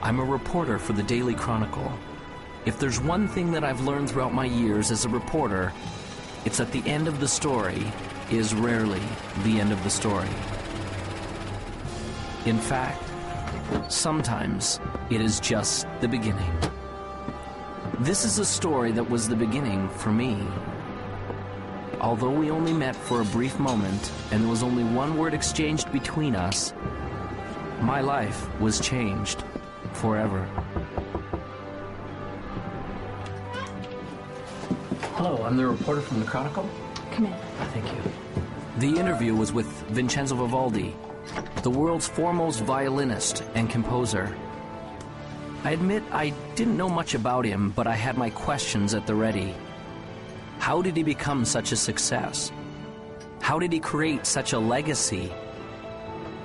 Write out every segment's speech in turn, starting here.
I'm a reporter for the Daily Chronicle. If there's one thing that I've learned throughout my years as a reporter, it's that the end of the story is rarely the end of the story. In fact, sometimes it is just the beginning. This is a story that was the beginning for me. Although we only met for a brief moment and there was only one word exchanged between us, my life was changed forever. Hello, I'm the reporter from the Chronicle. Come in. Thank you. The interview was with Vincenzo Vivaldi, the world's foremost violinist and composer. I admit I didn't know much about him, but I had my questions at the ready. How did he become such a success? How did he create such a legacy?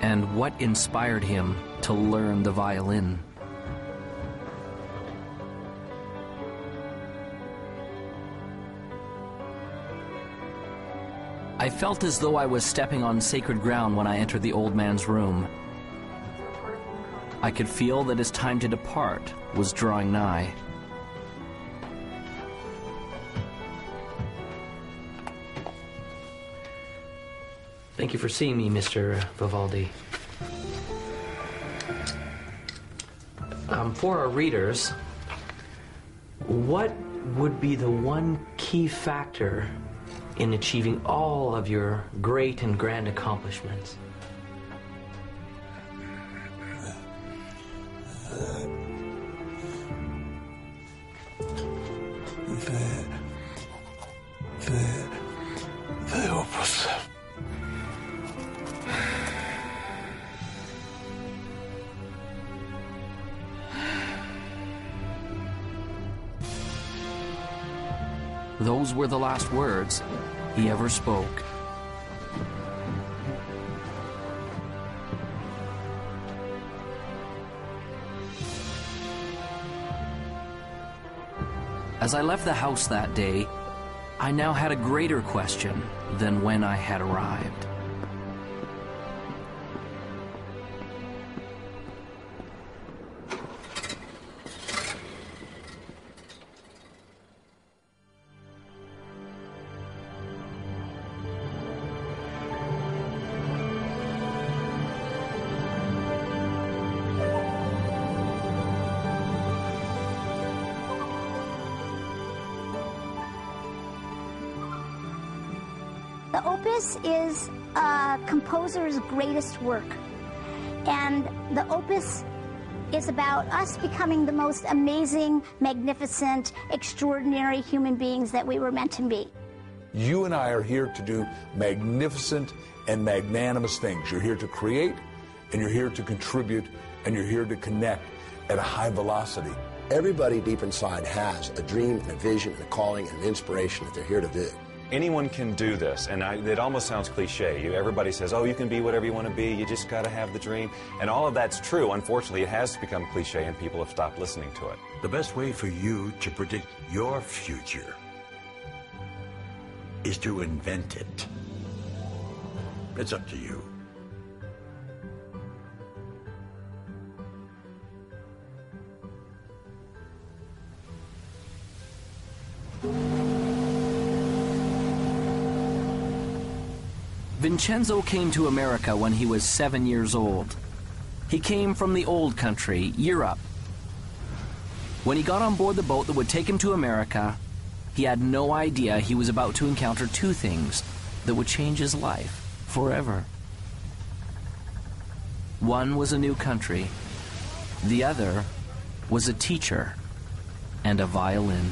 And what inspired him to learn the violin? I felt as though I was stepping on sacred ground when I entered the old man's room. I could feel that his time to depart was drawing nigh. Thank you for seeing me, Mr. Vivaldi. For our readers, what would be the one key factor in achieving all of your great and grand accomplishments? The opus. Those were the last words he ever spoke. As I left the house that day, I now had a greater question than when I had arrived. The opus is a composer's greatest work, and the opus is about us becoming the most amazing, magnificent, extraordinary human beings that we were meant to be. You and I are here to do magnificent and magnanimous things. You're here to create, and you're here to contribute, and you're here to connect at a high velocity. Everybody deep inside has a dream and a vision and a calling and an inspiration that they're here to do. Anyone can do this, and it almost sounds cliche. Everybody says, oh, you can be whatever you want to be, you just got to have the dream. And all of that's true. Unfortunately, it has become cliche, and people have stopped listening to it. The best way for you to predict your future is to invent it. It's up to you. Vincenzo came to America when he was 7 years old. He came from the old country, Europe. When he got on board the boat that would take him to America, he had no idea he was about to encounter two things that would change his life forever. One was a new country. The other was a teacher and a violin.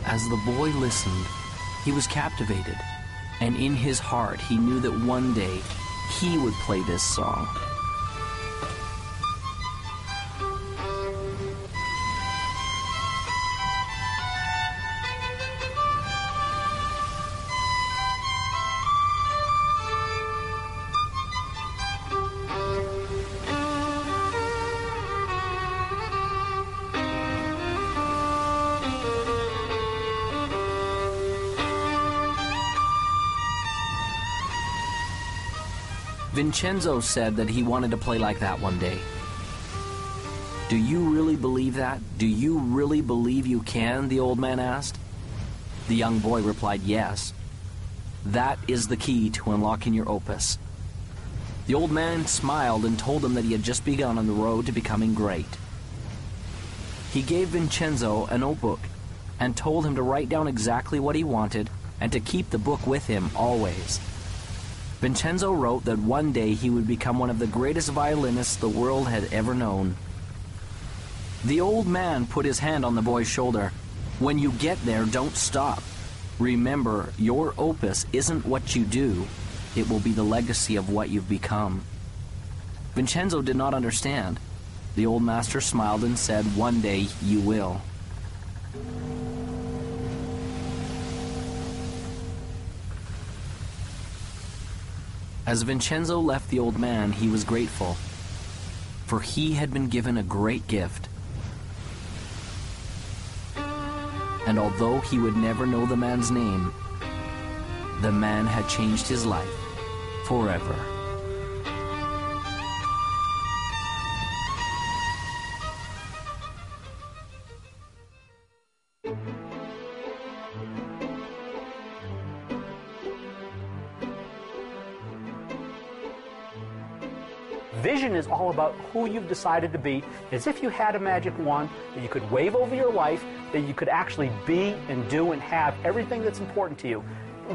As the boy listened, he was captivated, and in his heart he knew that one day he would play this song. Vincenzo said that he wanted to play like that one day. Do you really believe that? Do you really believe you can? The old man asked. The young boy replied, yes. That is the key to unlocking your opus. The old man smiled and told him that he had just begun on the road to becoming great. He gave Vincenzo a notebook and told him to write down exactly what he wanted and to keep the book with him always. Vincenzo wrote that one day he would become one of the greatest violinists the world had ever known. The old man put his hand on the boy's shoulder. When you get there, don't stop. Remember, your opus isn't what you do. It will be the legacy of what you've become. Vincenzo did not understand. The old master smiled and said, one day you will. As Vincenzo left the old man, he was grateful, for he had been given a great gift. And although he would never know the man's name, the man had changed his life forever. Vision is all about who you've decided to be, as if you had a magic wand that you could wave over your life, that you could actually be and do and have everything that's important to you,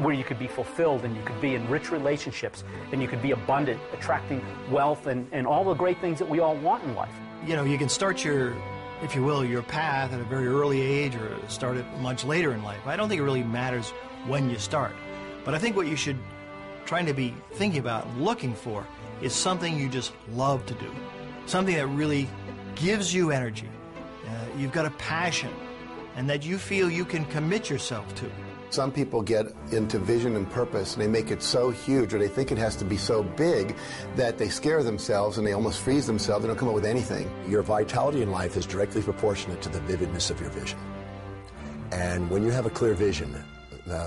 where you could be fulfilled and you could be in rich relationships and you could be abundant, attracting wealth and all the great things that we all want in life. You know, you can start your, if you will, your path at a very early age or start it much later in life. I don't think it really matters when you start. But I think what you should try to be thinking about and looking for is something you just love to do, something that really gives you energy, you've got a passion, and that you feel you can commit yourself to. Some people get into vision and purpose and they make it so huge, or they think it has to be so big that they scare themselves and they almost freeze themselves. They don't come up with anything. Your vitality in life is directly proportionate to the vividness of your vision. And when you have a clear vision,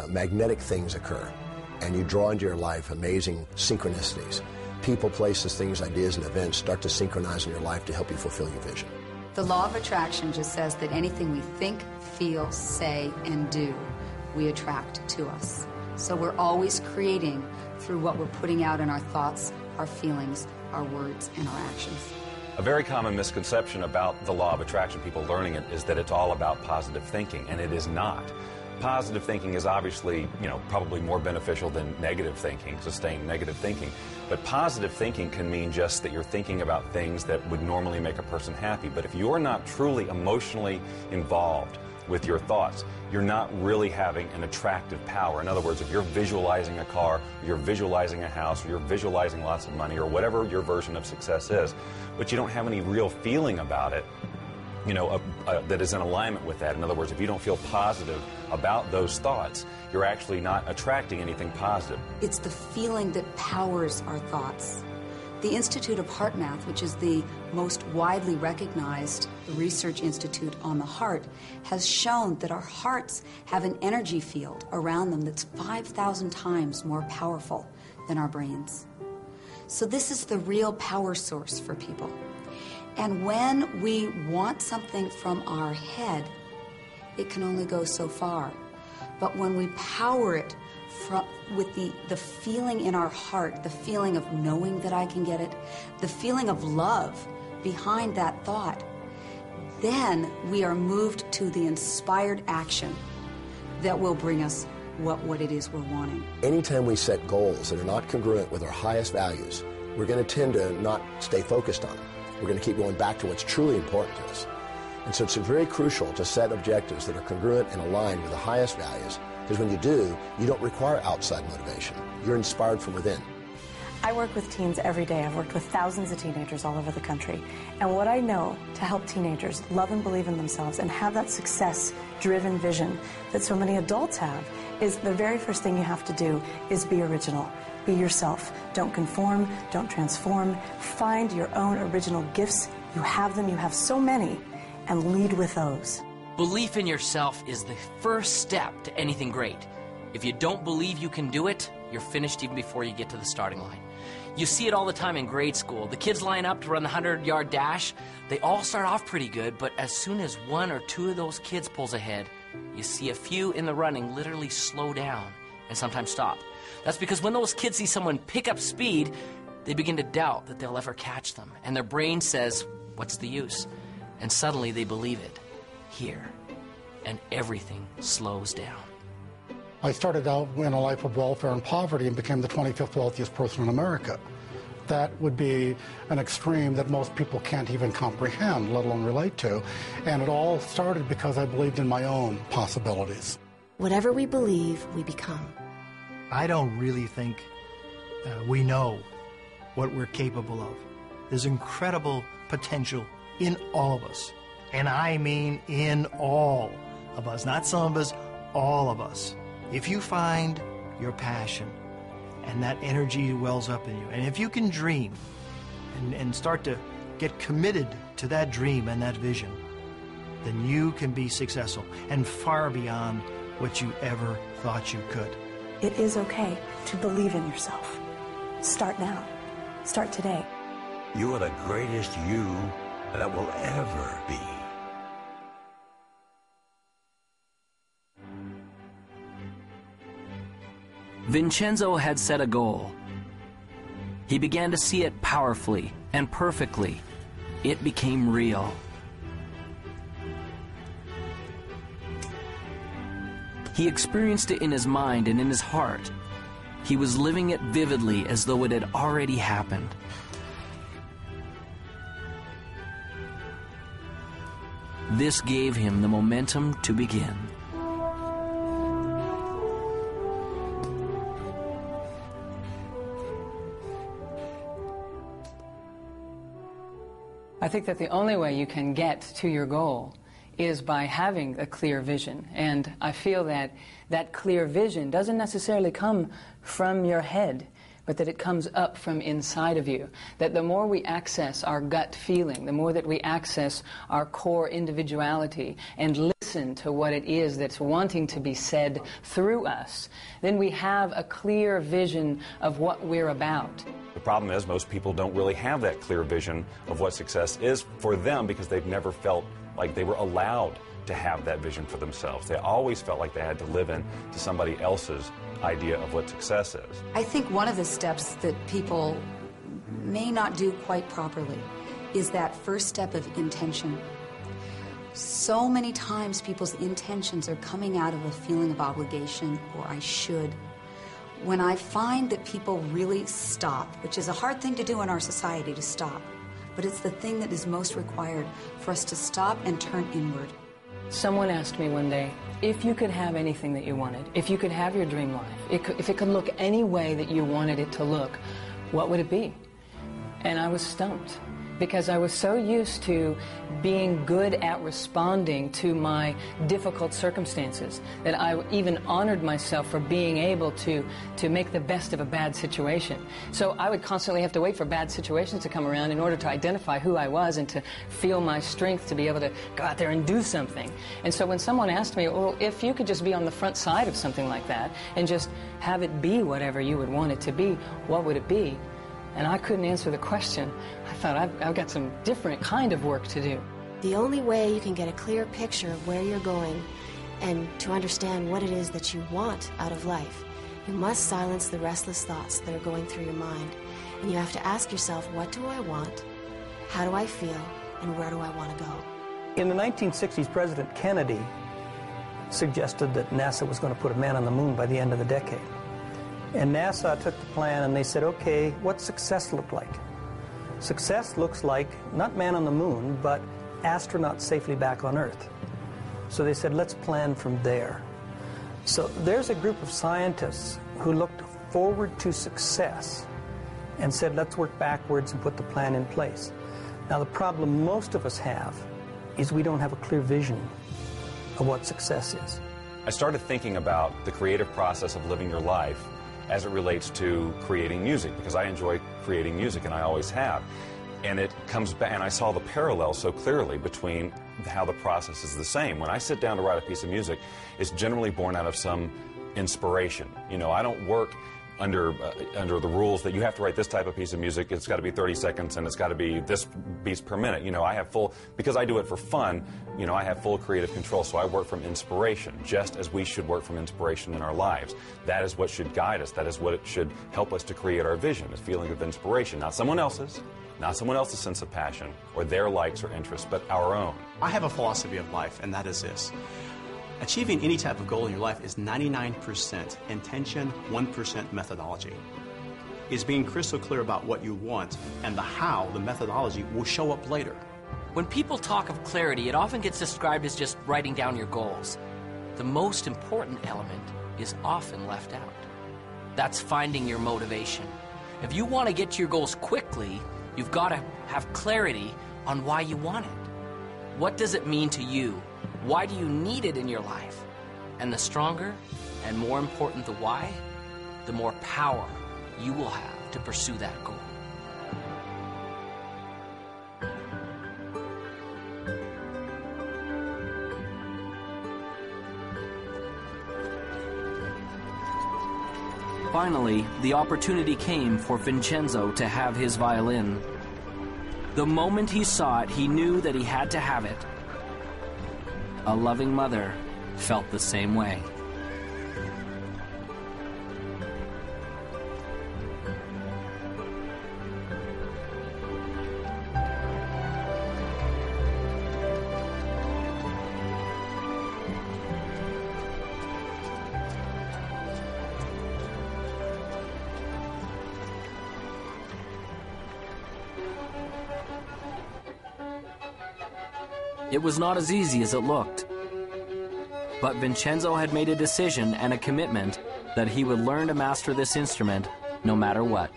magnetic things occur, and you draw into your life amazing synchronicities. People, places, things, ideas, and events start to synchronize in your life to help you fulfill your vision. The law of attraction just says that anything we think, feel, say, and do, we attract to us. So we're always creating through what we're putting out in our thoughts, our feelings, our words, and our actions. A very common misconception about the law of attraction, people learning it, is that it's all about positive thinking, and it is not. Positive thinking is obviously, probably more beneficial than negative thinking, sustained negative thinking. But positive thinking can mean just that you're thinking about things that would normally make a person happy. But if you're not truly emotionally involved with your thoughts, you're not really having an attractive power. In other words, if you're visualizing a car, or you're visualizing a house, or you're visualizing lots of money, or whatever your version of success is, but you don't have any real feeling about it, that is in alignment with that. In other words, if you don't feel positive about those thoughts, you're actually not attracting anything positive. It's the feeling that powers our thoughts. The Institute of HeartMath, which is the most widely recognized research institute on the heart, has shown that our hearts have an energy field around them that's 5,000 times more powerful than our brains. So this is the real power source for people. And when we want something from our head, it can only go so far. But when we power it with the feeling in our heart, the feeling of knowing that I can get it, the feeling of love behind that thought, then we are moved to the inspired action that will bring us what it is we're wanting. Anytime we set goals that are not congruent with our highest values, we're going to tend to not stay focused on them. We're going to keep going back to what's truly important to us. And so it's very crucial to set objectives that are congruent and aligned with the highest values, because when you do, you don't require outside motivation. You're inspired from within. I work with teens every day. I've worked with thousands of teenagers all over the country. And what I know to help teenagers love and believe in themselves and have that success-driven vision that so many adults have is the very first thing you have to do is be original. Be yourself. Don't conform. Don't transform. Find your own original gifts. You have them. You have so many. And lead with those. Belief in yourself is the first step to anything great. If you don't believe you can do it, you're finished even before you get to the starting line. You see it all the time in grade school. The kids line up to run the 100-yard dash. They all start off pretty good, but as soon as one or two of those kids pulls ahead, you see a few in the running literally slow down and sometimes stop. That's because when those kids see someone pick up speed, they begin to doubt that they'll ever catch them. And their brain says, what's the use? And suddenly they believe it. Here. And everything slows down. I started out in a life of welfare and poverty and became the 25th wealthiest person in America. That would be an extreme that most people can't even comprehend, let alone relate to. And it all started because I believed in my own possibilities. Whatever we believe, we become. I don't really think we know what we're capable of. There's incredible potential in all of us. And I mean in all of us, not some of us, all of us. If you find your passion and that energy wells up in you, and if you can dream and start to get committed to that dream and that vision, then you can be successful and far beyond what you ever thought you could. It is okay to believe in yourself. Start now. Start today. You are the greatest you that will ever be. Vincenzo had set a goal. He began to see it powerfully and perfectly. It became real. He experienced it in his mind and in his heart. He was living it vividly as though it had already happened. This gave him the momentum to begin. I think that the only way you can get to your goal is by having a clear vision. And I feel that that clear vision doesn't necessarily come from your head, but that it comes up from inside of you. That the more we access our gut feeling, the more that we access our core individuality and listen to what it is that's wanting to be said through us, then we have a clear vision of what we're about. The problem is most people don't really have that clear vision of what success is for them because they've never felt like they were allowed to have that vision for themselves. They always felt like they had to live in to somebody else's idea of what success is. I think one of the steps that people may not do quite properly is that first step of intention. So many times people's intentions are coming out of a feeling of obligation or I should. When I find that people really stop, which is a hard thing to do in our society, to stop, but it's the thing that is most required for us to stop and turn inward. Someone asked me one day, if you could have anything that you wanted, if you could have your dream life, if it could look any way that you wanted it to look, what would it be? And I was stumped, because I was so used to being good at responding to my difficult circumstances that I even honored myself for being able to make the best of a bad situation. So I would constantly have to wait for bad situations to come around in order to identify who I was and to feel my strength to be able to go out there and do something. And so when someone asked me, well, if you could just be on the front side of something like that and just have it be whatever you would want it to be, what would it be? And I couldn't answer the question. I thought, I've got some different kind of work to do. The only way you can get a clear picture of where you're going and to understand what it is that you want out of life, you must silence the restless thoughts that are going through your mind. And you have to ask yourself, what do I want? How do I feel? And where do I want to go? In the 1960s, President Kennedy suggested that NASA was going to put a man on the moon by the end of the decade. And NASA took the plan and they said, okay, what's success look like? Success looks like not man on the moon, but astronauts safely back on Earth. So they said, let's plan from there. So there's a group of scientists who looked forward to success and said, let's work backwards and put the plan in place. Now, the problem most of us have is we don't have a clear vision of what success is. I started thinking about the creative process of living your life as it relates to creating music, because I enjoy creating music, and I always have. And it comes back, and I saw the parallel so clearly between how the process is the same. When I sit down to write a piece of music, it's generally born out of some inspiration. You know, I don't work under the rules that you have to write this type of piece of music, it's got to be 30 seconds and it's got to be this beats per minute. You know, I have full, because I do it for fun, you know, I have full creative control, so I work from inspiration, just as we should work from inspiration in our lives. That is what should guide us. That is what it should help us to create our vision, a feeling of inspiration, not someone else's sense of passion or their likes or interests, but our own. I have a philosophy of life, and that is this. Achieving any type of goal in your life is 99% intention, 1% methodology. Is being crystal clear about what you want, and the how, the methodology, will show up later. When people talk of clarity, it often gets described as just writing down your goals. The most important element is often left out. That's finding your motivation. If you want to get to your goals quickly, you've got to have clarity on why you want it. What does it mean to you? Why do you need it in your life? And the stronger and more important the why, the more power you will have to pursue that goal. Finally, the opportunity came for Vincenzo to have his violin. The moment he saw it, he knew that he had to have it. A loving mother felt the same way. It was not as easy as it looked. But Vincenzo had made a decision and a commitment that he would learn to master this instrument no matter what.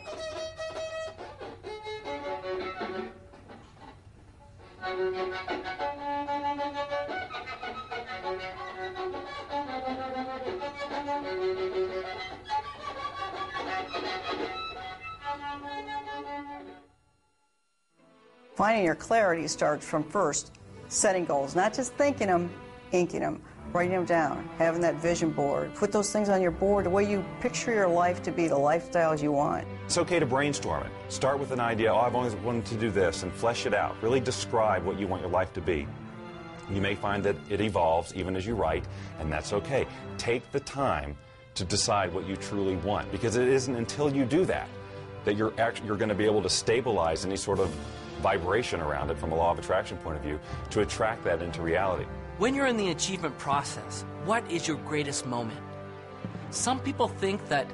Finding your clarity starts from first setting goals, not just thinking them, inking them, writing them down, having that vision board. Put those things on your board the way you picture your life to be, the lifestyles you want. It's okay to brainstorm it. Start with an idea, oh, I've always wanted to do this, and flesh it out. Really describe what you want your life to be. You may find that it evolves even as you write, and that's okay. Take the time to decide what you truly want, because it isn't until you do that that you're going to be able to stabilize any sort of vibration around it from a law of attraction point of view to attract that into reality. When you're in the achievement process, what is your greatest moment? Some people think that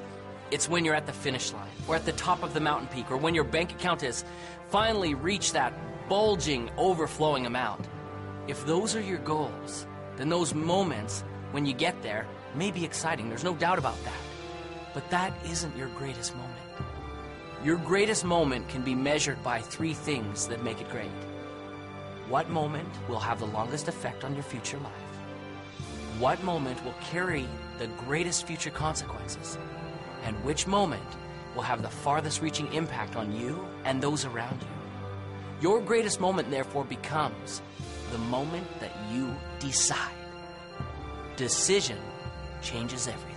it's when you're at the finish line, or at the top of the mountain peak, or when your bank account has finally reached that bulging, overflowing amount. If those are your goals, then those moments when you get there may be exciting. There's no doubt about that. But that isn't your greatest moment. Your greatest moment can be measured by three things that make it great. What moment will have the longest effect on your future life? What moment will carry the greatest future consequences? And which moment will have the farthest reaching impact on you and those around you? Your greatest moment, therefore, becomes the moment that you decide. Decision changes everything.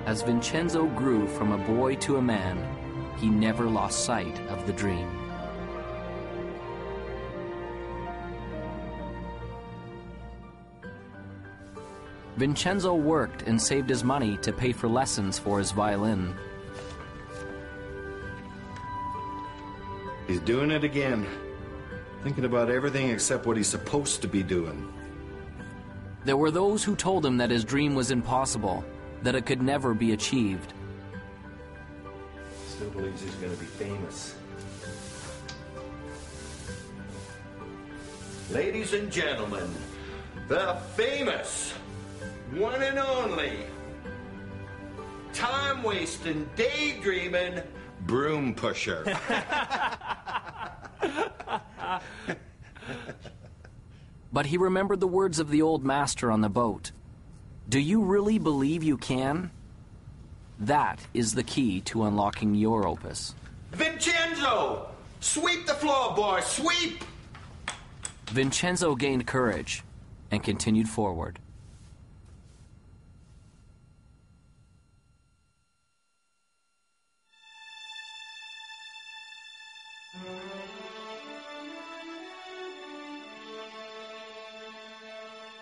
As Vincenzo grew from a boy to a man, he never lost sight of the dream. Vincenzo worked and saved his money to pay for lessons for his violin. He's doing it again. Thinking about everything except what he's supposed to be doing. There were those who told him that his dream was impossible, that it could never be achieved. Still believes he's going to be famous. Ladies and gentlemen, the famous, one and only, time-wasting, daydreaming, broom pusher. But he remembered the words of the old master on the boat. Do you really believe you can? That is the key to unlocking your opus. Vincenzo! Sweep the floor, boy, sweep! Vincenzo gained courage and continued forward.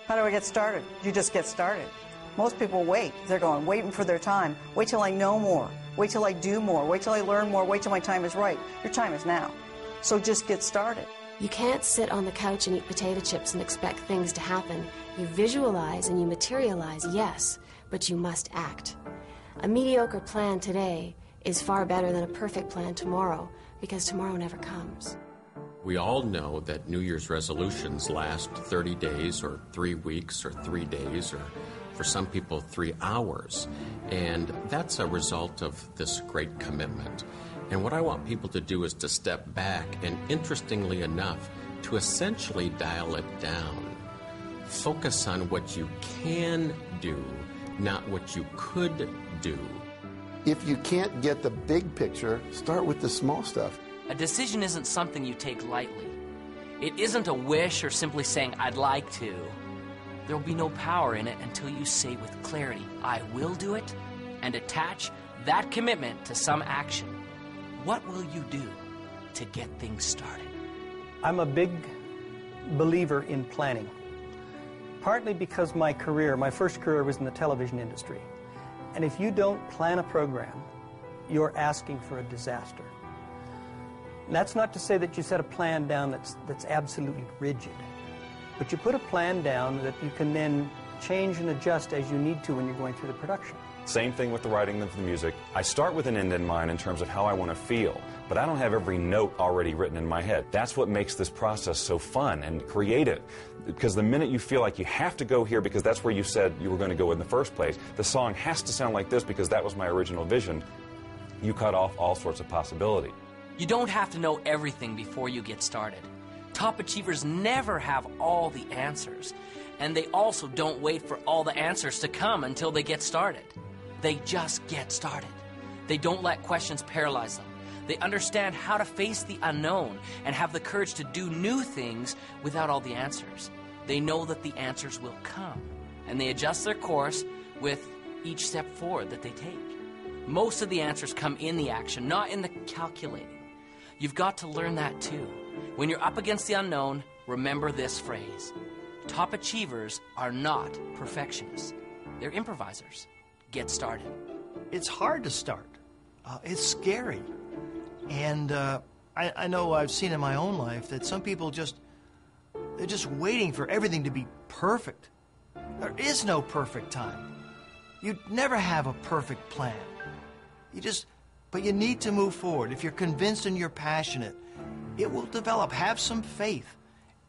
How do I get started? You just get started. Most people wait. They're going, waiting for their time. Wait till I know more. Wait till I do more. Wait till I learn more. Wait till my time is right. Your time is now. So just get started. You can't sit on the couch and eat potato chips and expect things to happen. You visualize and you materialize, yes, but you must act. A mediocre plan today is far better than a perfect plan tomorrow, because tomorrow never comes. We all know that New Year's resolutions last 30 days or 3 weeks or 3 days or for some people 3 hours. And that's a result of this great commitment. And what I want people to do is to step back and, interestingly enough, to essentially dial it down. Focus on what you can do, not what you could do. If you can't get the big picture, start with the small stuff. A decision isn't something you take lightly. It isn't a wish or simply saying, I'd like to. There will be no power in it until you say with clarity, I will do it, and attach that commitment to some action. What will you do to get things started? I'm a big believer in planning. Partly because my first career was in the television industry. And if you don't plan a program, you're asking for a disaster. And that's not to say that you set a plan down that's absolutely rigid. But you put a plan down that you can then change and adjust as you need to when you're going through the production. Same thing with the writing of the music. I start with an end in mind in terms of how I want to feel, but I don't have every note already written in my head. That's what makes this process so fun and creative, because the minute you feel like you have to go here because that's where you said you were going to go in the first place, the song has to sound like this because that was my original vision, you cut off all sorts of possibility. You don't have to know everything before you get started. Top achievers never have all the answers, and they also don't wait for all the answers to come until they get started. They just get started. They don't let questions paralyze them. They understand how to face the unknown and have the courage to do new things without all the answers. They know that the answers will come, and they adjust their course with each step forward that they take. Most of the answers come in the action, not in the calculating. You've got to learn that too. When you're up against the unknown, remember this phrase. Top achievers are not perfectionists. They're improvisers. Get started. It's hard to start. It's scary. And I know I've seen in my own life that some people they're just waiting for everything to be perfect. There is no perfect time. You never have a perfect plan. But you need to move forward. If you're convinced and you're passionate, it will develop. Have some faith.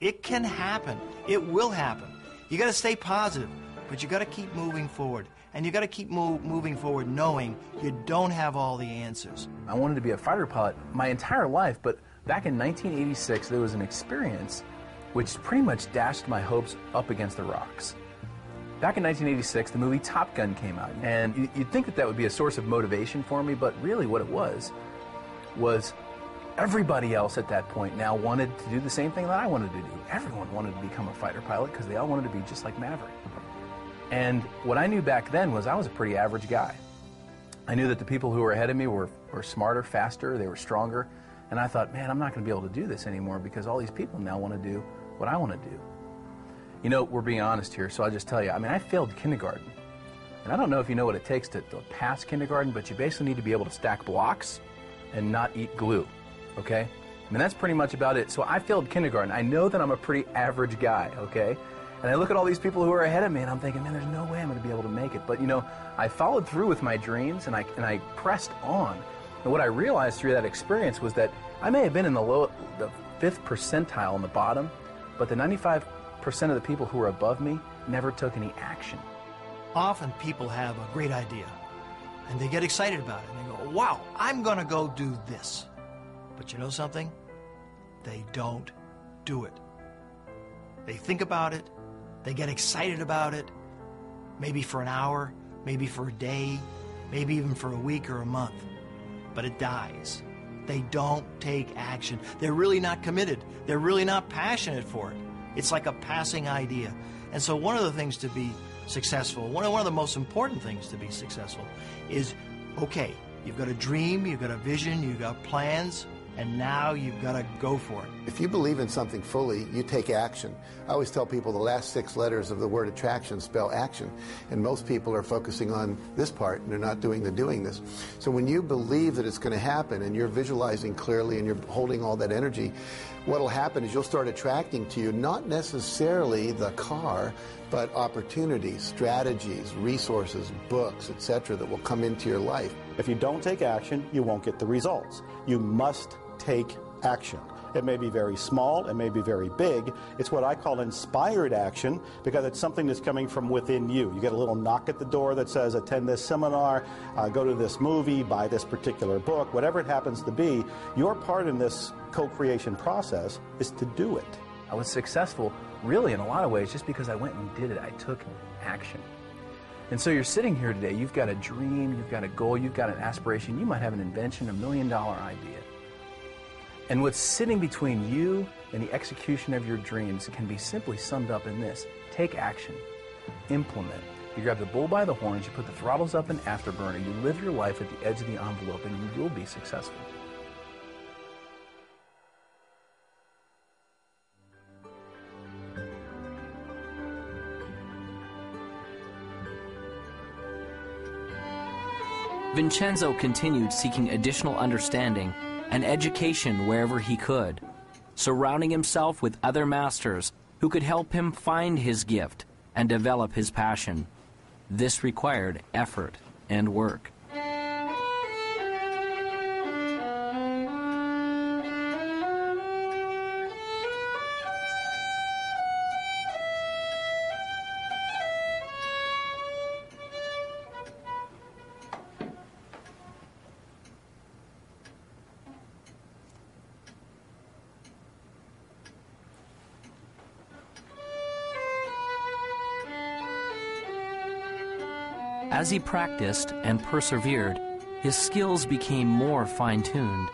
It can happen. It will happen. You got to stay positive, but you got to keep moving forward. And you got to keep moving forward knowing you don't have all the answers. I wanted to be a fighter pilot my entire life, but back in 1986, there was an experience which pretty much dashed my hopes up against the rocks. Back in 1986, the movie Top Gun came out, and you'd think that would be a source of motivation for me, but really what it was everybody else at that point now wanted to do the same thing that I wanted to do. Everyone wanted to become a fighter pilot because they all wanted to be just like Maverick. And what I knew back then was I was a pretty average guy. I knew that the people who were ahead of me were smarter, faster, they were stronger, and I thought, man, I'm not going to be able to do this anymore because all these people now want to do what I want to do. You know, we're being honest here, so I'll just tell you, I mean, I failed kindergarten. And I don't know if you know what it takes to pass kindergarten, but you basically need to be able to stack blocks and not eat glue, okay? I mean, that's pretty much about it. So I failed kindergarten. I know that I'm a pretty average guy, okay? And I look at all these people who are ahead of me, and I'm thinking, man, there's no way I'm going to be able to make it. But, you know, I followed through with my dreams, and I pressed on. And what I realized through that experience was that I may have been in the 5th percentile on the bottom, but the 95% of the people who were above me never took any action. Often people have a great idea, and they get excited about it, and they go, wow, I'm going to go do this. But you know something? They don't do it. They think about it, they get excited about it, maybe for an hour, maybe for a day, maybe even for a week or a month, but it dies. They don't take action. They're really not committed. They're really not passionate for it. It's like a passing idea. And so one of the things to be successful, one of the most important things to be successful is, okay, you've got a dream, you've got a vision, you've got plans, and now you've got to go for it. If you believe in something fully, you take action. I always tell people the last 6 letters of the word attraction spell action. And most people are focusing on this part, and they're not doing the doing this. So when you believe that it's going to happen, and you're visualizing clearly, and you're holding all that energy, what will happen is you'll start attracting to you not necessarily the car, but opportunities, strategies, resources, books, etc. that will come into your life. If you don't take action, you won't get the results. You must take action. It may be very small, it may be very big. It's what I call inspired action because it's something that's coming from within you. You get a little knock at the door that says, attend this seminar, go to this movie, buy this particular book, whatever it happens to be. Your part in this co-creation process is to do it. I was successful really in a lot of ways just because I went and did it. I took action. And so you're sitting here today, you've got a dream, you've got a goal, you've got an aspiration, you might have an invention, $1 million idea. And what's sitting between you and the execution of your dreams can be simply summed up in this: take action, implement. You grab the bull by the horns, you put the throttles up in afterburner, you live your life at the edge of the envelope, and you will be successful. Vincenzo continued seeking additional understanding and education wherever he could, surrounding himself with other masters who could help him find his gift and develop his passion. This required effort and work. As he practiced and persevered, his skills became more fine-tuned,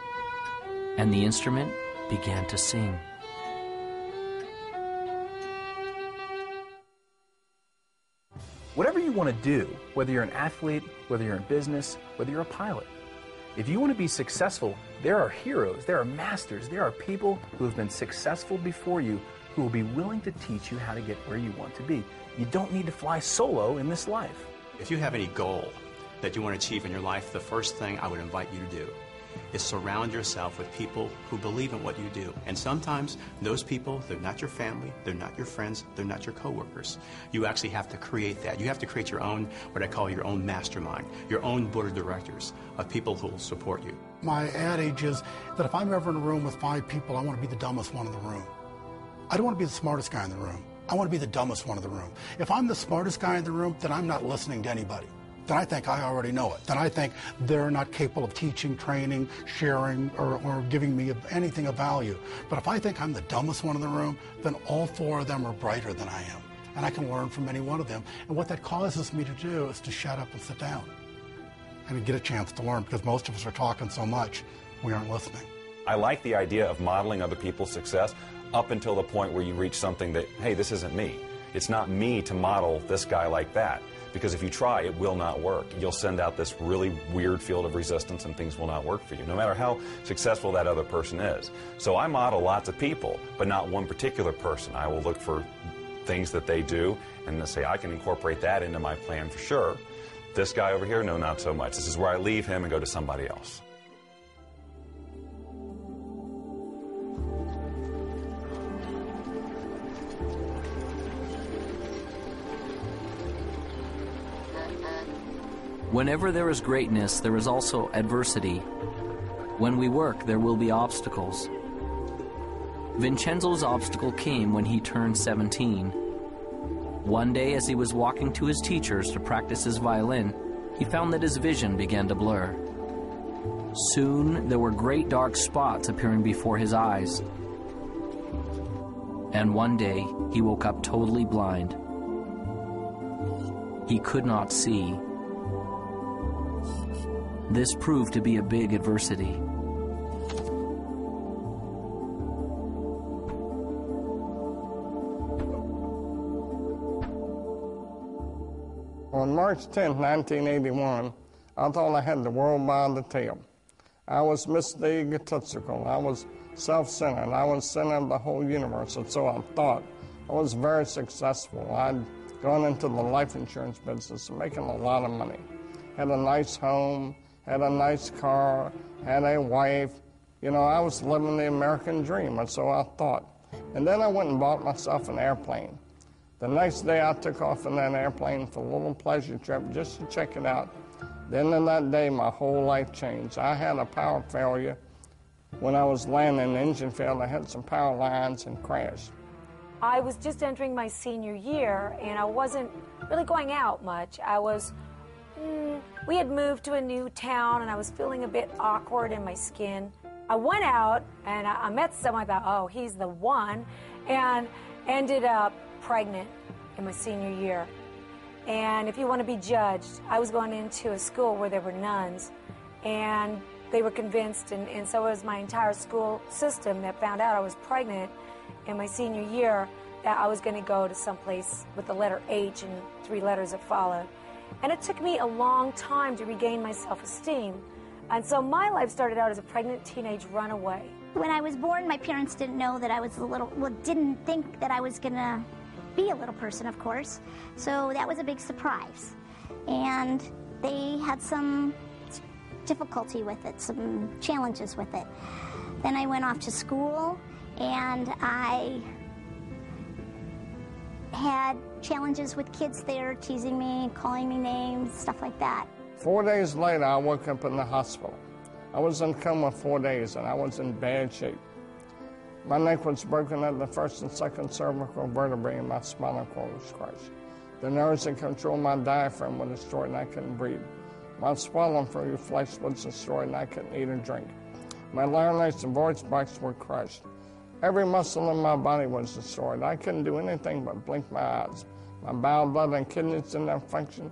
and the instrument began to sing. Whatever you want to do, whether you're an athlete, whether you're in business, whether you're a pilot, if you want to be successful, there are heroes, there are masters, there are people who have been successful before you who will be willing to teach you how to get where you want to be. You don't need to fly solo in this life. If you have any goal that you want to achieve in your life, the first thing I would invite you to do is surround yourself with people who believe in what you do. And sometimes those people, they're not your family, they're not your friends, they're not your coworkers. You actually have to create that. You have to create your own, what I call your own mastermind, your own board of directors of people who will support you. My adage is that if I'm ever in a room with 5 people, I want to be the dumbest one in the room. I don't want to be the smartest guy in the room. I want to be the dumbest one in the room. If I'm the smartest guy in the room, then I'm not listening to anybody. Then I think I already know it. Then I think they're not capable of teaching, training, sharing, or giving me anything of value. But if I think I'm the dumbest one in the room, then all 4 of them are brighter than I am. And I can learn from any one of them. And what that causes me to do is to shut up and sit down and get a chance to learn, because most of us are talking so much, we aren't listening. I like the idea of modeling other people's success up until the point where you reach something that, hey, this isn't me. It's not me to model this guy like that. Because if you try, it will not work. You'll send out this really weird field of resistance and things will not work for you, no matter how successful that other person is. So I model lots of people, but not one particular person. I will look for things that they do and say, I can incorporate that into my plan for sure. This guy over here, no, not so much. This is where I leave him and go to somebody else. Whenever there is greatness, there is also adversity. When we work, there will be obstacles. Vincenzo's obstacle came when he turned 17. One day, as he was walking to his teacher's to practice his violin, he found that his vision began to blur. Soon, there were great dark spots appearing before his eyes. And one day, he woke up totally blind. He could not see. This proved to be a big adversity. On March 10, 1981, I thought I had the world by the tail. I was Mr. Egotistical. I was self-centered. I was center of the whole universe, and so I thought. I was very successful. I'd gone into the life insurance business, making a lot of money. Had a nice home, had a nice car, had a wife. You know, I was living the American dream, and so I thought. And then I went and bought myself an airplane. The next day I took off in that airplane for a little pleasure trip just to check it out. Then in that day, my whole life changed. I had a power failure. When I was landing, the engine failed. I had some power lines and crashed. I was just entering my senior year, and I wasn't really going out much. We had moved to a new town, and I was feeling a bit awkward in my skin. I went out, and I met someone I thought, oh, he's the one, and ended up pregnant in my senior year. And if you want to be judged, I was going into a school where there were nuns, and they were convinced, and so was my entire school system, that found out I was pregnant in my senior year, that I was going to go to someplace with the letter H and 3 letters that followed. And it took me a long time to regain my self-esteem. And so my life started out as a pregnant teenage runaway. When I was born, my parents didn't know that I was didn't think that I was going to be a little person, of course. So that was a big surprise. And they had some difficulty with it, some challenges with it. Then I went off to school, and I had challenges with kids there, teasing me, calling me names, stuff like that. 4 days later, I woke up in the hospital. I was in coma 4 days, and I was in bad shape. My neck was broken at the first and second cervical vertebrae, and my spinal cord was crushed. The nerves that control my diaphragm were destroyed, and I couldn't breathe. My swelling for your flesh was destroyed, and I couldn't eat or drink. My larynx and voice box were crushed. Every muscle in my body was destroyed. I couldn't do anything but blink my eyes. My bowel, blood, and kidneys didn't have function.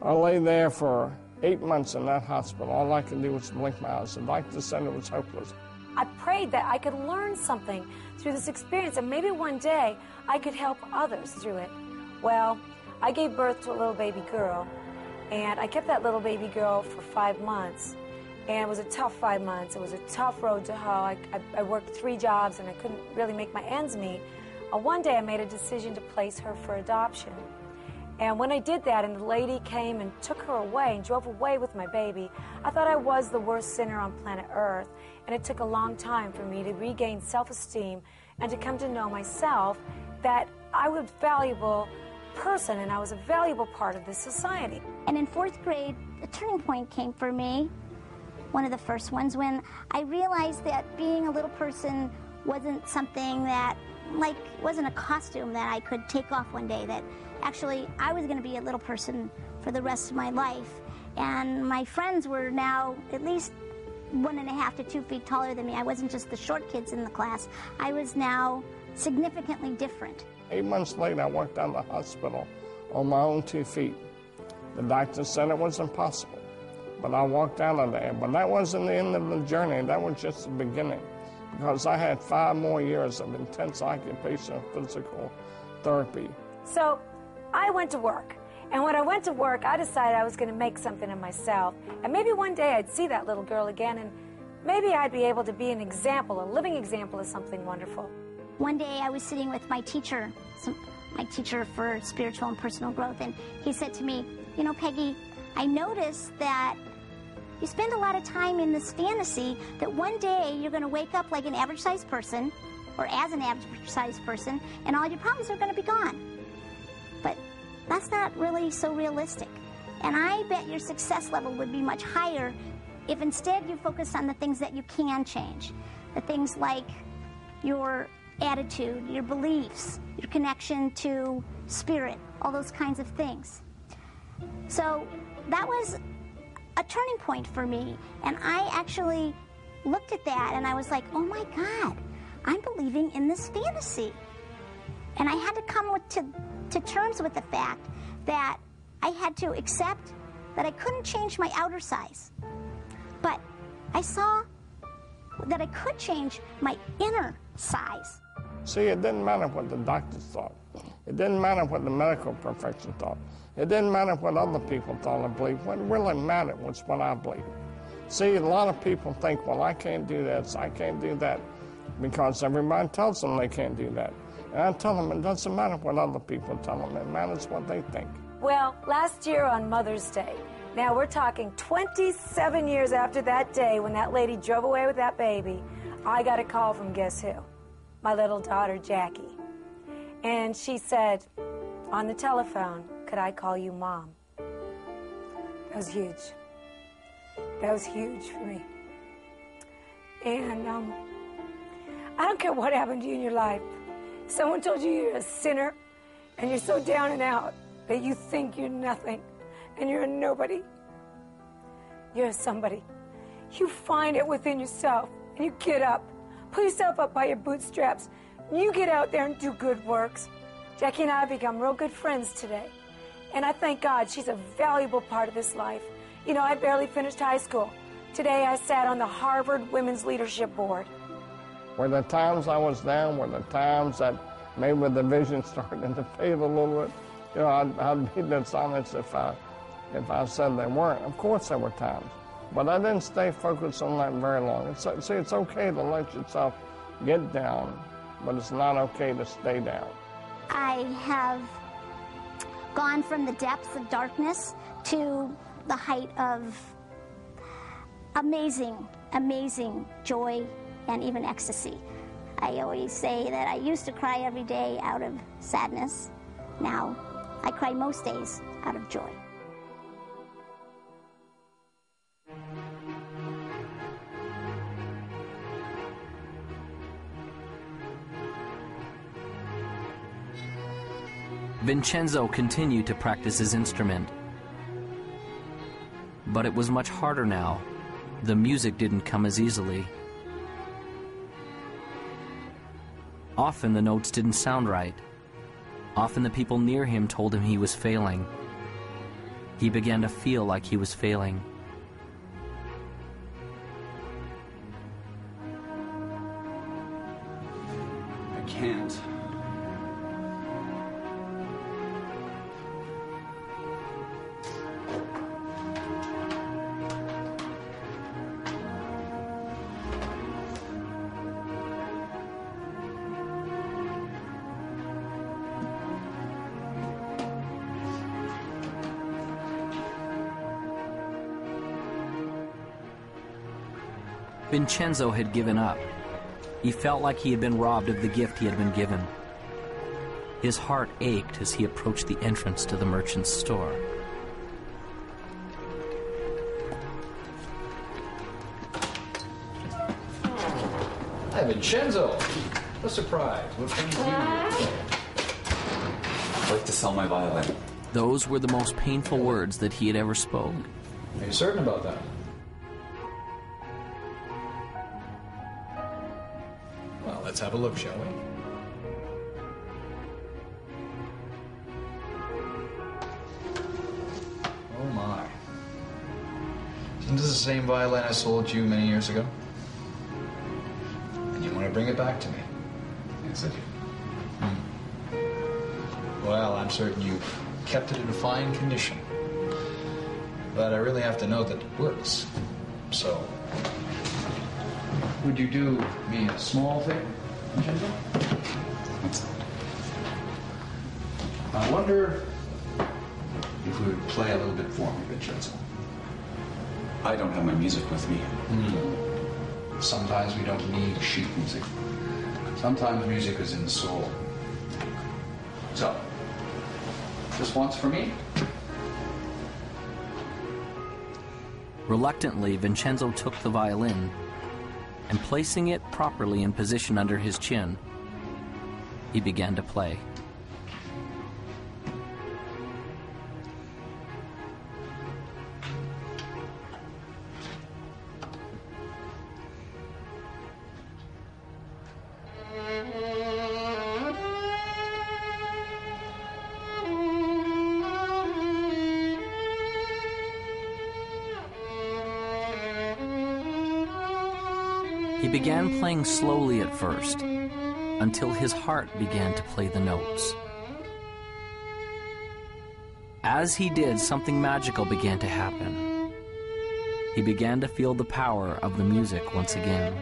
I lay there for 8 months in that hospital. All I could do was blink my eyes. The doctor said it was hopeless. I prayed that I could learn something through this experience, and maybe one day I could help others through it. Well, I gave birth to a little baby girl, and I kept that little baby girl for 5 months. And it was a tough 5 months. It was a tough road to hoe. I worked 3 jobs, and I couldn't really make my ends meet. One day I made a decision to place her for adoption. And when I did that, and the lady came and took her away and drove away with my baby, I thought I was the worst sinner on planet Earth. And it took a long time for me to regain self-esteem and to come to know myself, that I was a valuable person and I was a valuable part of this society. And in 4th grade, a turning point came for me, one of the first ones, when I realized that being a little person wasn't something that, wasn't a costume that I could take off one day, that actually I was going to be a little person for the rest of my life. And my friends were now at least 1.5 to 2 feet taller than me. I wasn't just the short kids in the class. I was now significantly different. 8 months later, I walked out of the hospital on my own 2 feet. The doctor said it was impossible, but I walked out of there. But that wasn't the end of the journey. That was just the beginning, because I had 5 more years of intense occupational physical therapy. So I went to work. And when I went to work, I decided I was going to make something of myself. And maybe one day I'd see that little girl again, and maybe I'd be able to be an example, a living example of something wonderful. One day I was sitting with my teacher for spiritual and personal growth, and he said to me, you know, Peggy, I noticed that you spend a lot of time in this fantasy that one day you're going to wake up like an average-sized person, or as an average-sized person, and all your problems are going to be gone. But that's not really so realistic. And I bet your success level would be much higher if instead you focus on the things that you can change. The things like your attitude, your beliefs, your connection to spirit, all those kinds of things. So that was a turning point for me. And I actually looked at that and I was like, oh my God, I'm believing in this fantasy. And I had to come to terms with the fact that I had to accept that I couldn't change my outer size. But I saw that I could change my inner size. See, it didn't matter what the doctors thought. It didn't matter what the medical profession thought. It didn't matter what other people thought or believed. What really mattered was what I believed. See, a lot of people think, well, I can't do this, I can't do that, because everybody tells them they can't do that. And I tell them it doesn't matter what other people tell them. It matters what they think. Well, last year on Mother's Day, now we're talking 27 years after that day when that lady drove away with that baby, I got a call from guess who? My little daughter, Jackie. And she said on the telephone, could I call you Mom? That was huge. That was huge for me. And I don't care what happened to you in your life. Someone told you you're a sinner and you're so down and out that you think you're nothing and you're a nobody. You're somebody. You find it within yourself and you get up. Pull yourself up by your bootstraps. You get out there and do good works. Jackie and I have become real good friends today. And I thank God she's a valuable part of this life. You know, I barely finished high school. Today I sat on the Harvard Women's Leadership Board. Were the times I was down, were the times that maybe the vision started to fade a little bit. You know, I'd be dishonest if I said they weren't. Of course there were times. But I didn't stay focused on that very long. See, it's okay to let yourself get down, but it's not okay to stay down. I have gone from the depths of darkness to the height of amazing, amazing joy and even ecstasy. I always say that I used to cry every day out of sadness. Now, I cry most days out of joy. Vincenzo continued to practice his instrument. But it was much harder now. The music didn't come as easily. Often the notes didn't sound right. Often the people near him told him he was failing. He began to feel like he was failing. I can't. Vincenzo had given up. He felt like he had been robbed of the gift he had been given. His heart ached as he approached the entrance to the merchant's store. Hi, Vincenzo. What a surprise. What can you do? I'd like to sell my violin. Those were the most painful words that he had ever spoken. Are you certain about that? Well, let's have a look, shall we? Oh my. Isn't this the same violin I sold you many years ago? And you want to bring it back to me? Yes, I do. Well, I'm certain you've kept it in fine condition. But I really have to know that it works. So, would you do me a small favor, Vincenzo? What's that? I wonder if we would play a little bit for me, Vincenzo. I don't have my music with me. Sometimes we don't need sheet music. Sometimes music is in the soul. So, just once for me? Reluctantly, Vincenzo took the violin and, placing it properly in position under his chin, he began to play. He began playing slowly at first, until his heart began to play the notes. As he did, something magical began to happen. He began to feel the power of the music once again.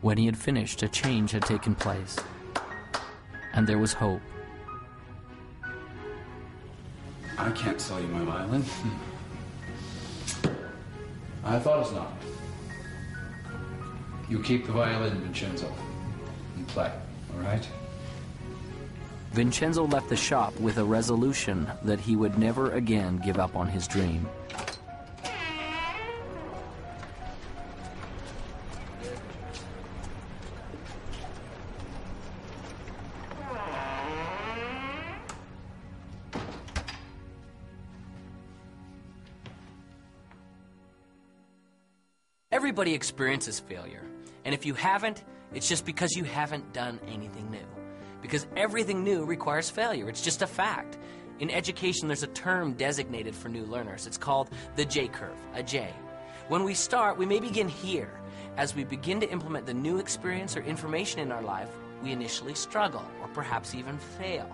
When he had finished, a change had taken place, and there was hope. I can't sell you my violin. I thought as not. You keep the violin, Vincenzo, and play, all right? Vincenzo left the shop with a resolution that he would never again give up on his dream. Everybody experiences failure, and if you haven't, it's just because you haven't done anything new. Because everything new requires failure. It's just a fact. In education, there's a term designated for new learners. It's called the J-curve, a J. When we start, we may begin here. As we begin to implement the new experience or information in our life, we initially struggle, or perhaps even fail.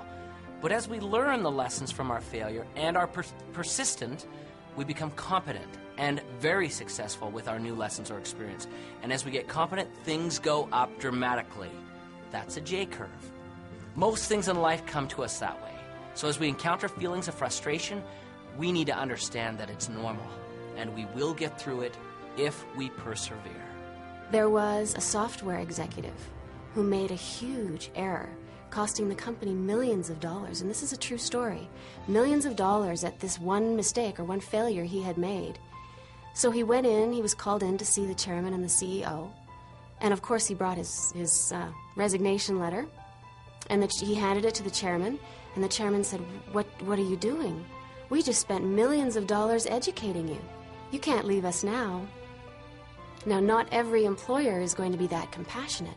But as we learn the lessons from our failure and are persistent, we become competent and very successful with our new lessons or experience. And as we get competent, things go up dramatically. That's a J-curve. Most things in life come to us that way. So as we encounter feelings of frustration, we need to understand that it's normal, and we will get through it if we persevere. There was a software executive who made a huge error, costing the company millions of dollars, and this is a true story. Millions of dollars at this one mistake or one failure he had made. So he went in, he was called in to see the chairman and the CEO, and of course he brought his resignation letter, and he handed it to the chairman, and the chairman said, what are you doing? We just spent millions of dollars educating you. You can't leave us now. Now, not every employer is going to be that compassionate,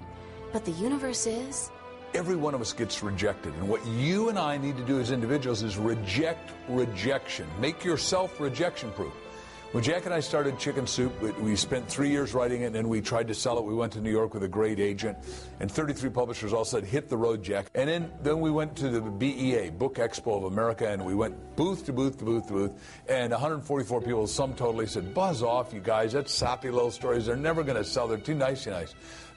but the universe is. Every one of us gets rejected, and what you and I need to do as individuals is reject rejection. Make yourself rejection-proof. When Jack and I started Chicken Soup, we spent 3 years writing it, and we tried to sell it. We went to New York with a great agent, and 33 publishers all said, hit the road, Jack. And then we went to the BEA, Book Expo of America, and we went booth to booth to booth to booth, and 144 people, sum totally, said, buzz off, you guys. That's sappy little stories. They're never going to sell. They're too nice.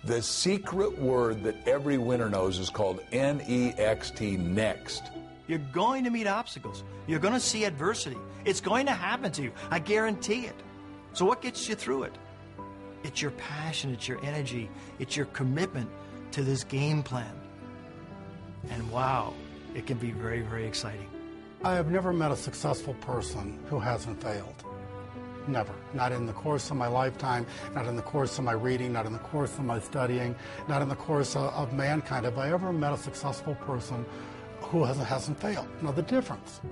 The secret word that every winner knows is called N-E-X-T, next. You're going to meet obstacles. You're going to see adversity. It's going to happen to you. I guarantee it. So what gets you through it? It's your passion, it's your energy, it's your commitment to this game plan. And wow, it can be very, very exciting. I have never met a successful person who hasn't failed. Never. Not in the course of my lifetime, not in the course of my reading, not in the course of my studying, not in the course of mankind. Have I ever met a successful person who hasn't failed? Now, the difference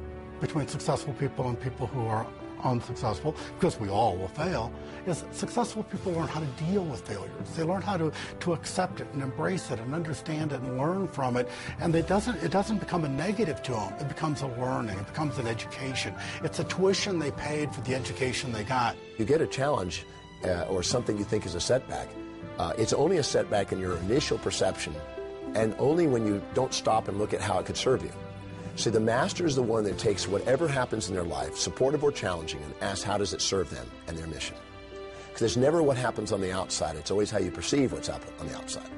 between successful people and people who are unsuccessful, because we all will fail, is successful people learn how to deal with failures. They learn how to accept it and embrace it and understand it and learn from it. And it doesn't become a negative to them. It becomes a learning. It becomes an education. It's a tuition they paid for the education they got. You get a challenge or something you think is a setback. It's only a setback in your initial perception, and only when you don't stop and look at how it could serve you. See, the master is the one that takes whatever happens in their life, supportive or challenging, and asks how does it serve them and their mission. Because it's never what happens on the outside, it's always how you perceive what's happening on the outside.